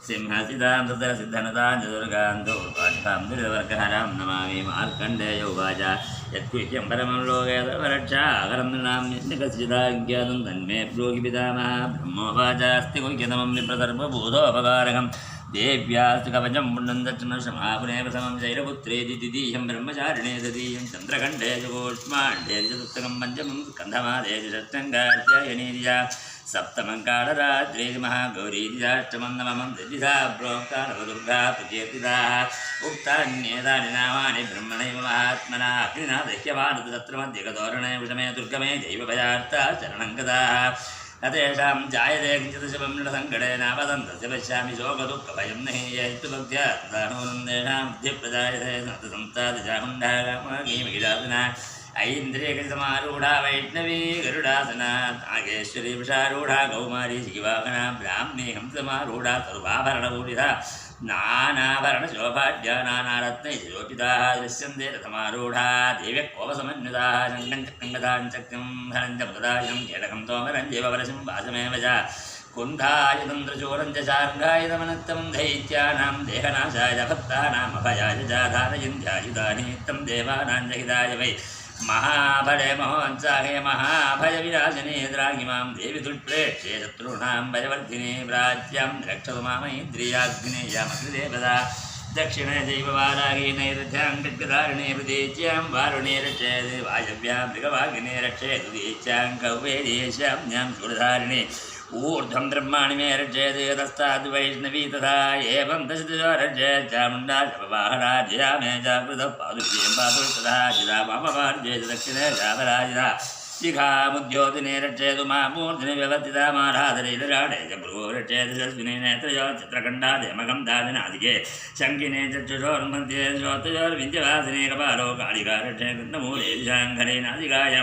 सिंहसितां तत्रसिद्धनतां चतुर्गां दूर्वां दुरितवर्गहरां नमामि मार्कण्डेयोवाच यत्कुह्यं परमं लोके सर्वरक्षाकरं निकसिताज्ञातं तन्मे ब्रूहि पितामहः ब्रह्मोवाचास्ति कुह्यतमं विप्रसर्वभूतोपकारकं देव्यास्तु कवचं पुण्डं दक्षिणशमापुनेव समं शैलपुत्रेति द्वितीयं ब्रह्मचारिणे तृतीयं चन्द्रखण्डे चतुष्माण्डे चतुर्थकं पञ्चमं स्कन्धमादे षष्ठङ्गार्त्यायनीर्या सप्तमं कालरात्रि महागौरीजाष्टमं नवमं द्विधा प्रोक्ता नवदुर्गा प्रकीर्तिताः उक्तान्येतानि नामानि ब्रह्मणैव महात्मना अग्निनादह्यवान् तत्र मध्यगतोरणे विषमे दुर्गमे दैवभयार्था शरणं गताः ततेषां जायते किञ्चित् शुभं नृसङ्कटेनापदन्तस्य पश्यामि शोकदुःखभयं नहि यस्तु भक्त्या तदानुनन्देषां बुद्धिप्रजायते सन्तसंस्तादिचामुण्डागीमगिरासना ऐन्द्रियकृतमारूढा वैष्णवी गरुडासना नागेश्वरी वृषारूढा कौमारी शिवाहना ब्राह्मी हंसमारूढा सर्वाभरणपूरिता नानाभरणशोभाढ्या नानारत्नैर्योपिताः दृश्यन्ते रथमारूढा देव्यकोपसमन्विताः शङ्खं चक्रङ्गदां चक्रं धनं च प्रदायं केटकं तोमरं जीववरसिं वासमेव च कुण्ठायुधं त्रिशूलं च शार्ङ्गायुधमनत्तमं दैत्यानां देहनाशाय भक्तानाम् अभयाय च धारयन्त्यायुधानि तं देवानां च हिताय वै महाबले महोत्साहे महाभयविराजने द्रागिमां देवी दुष्प्रेक्ष्ये शत्रूणां भयवर्धिने प्राच्यां रक्षतु मामैन्द्रियाग्नेयामग्निदेवता दक्षिणे दैववाराही नैरुद्ध्यां खड्गधारिणे प्रतीच्यां वारुणे रक्षेत् वायव्यां मृगवागिने रक्षेत् उदीच्यां कौवेदेशाम्यां शूलधारिणे ऊर्ध्वं ब्रह्माणि मे रक्षेत् तस्ताद् वैष्णवी तथा एवं दशदिशो रक्षेत् चामुण्डा शपवाहना जया मे जागृतः पादुर्यं पादुस्तथा जिदा ममपार्जेत दक्षिणे चापराजिता शिखामुद्योतिने रक्षेतु मामूर्धिनि व्यवस्थिता माराधरीलराडे च भ्रुवो रक्षेत् शस्विने नेत्रयो चित्रकण्डादेमकं दादिनादिके शङ्किने चक्षुषोर्मध्ये श्रोत्रयोर्विद्यवासिने कपालो कालिका रक्षे कृष्णमूले शाङ्खरे नादिकाय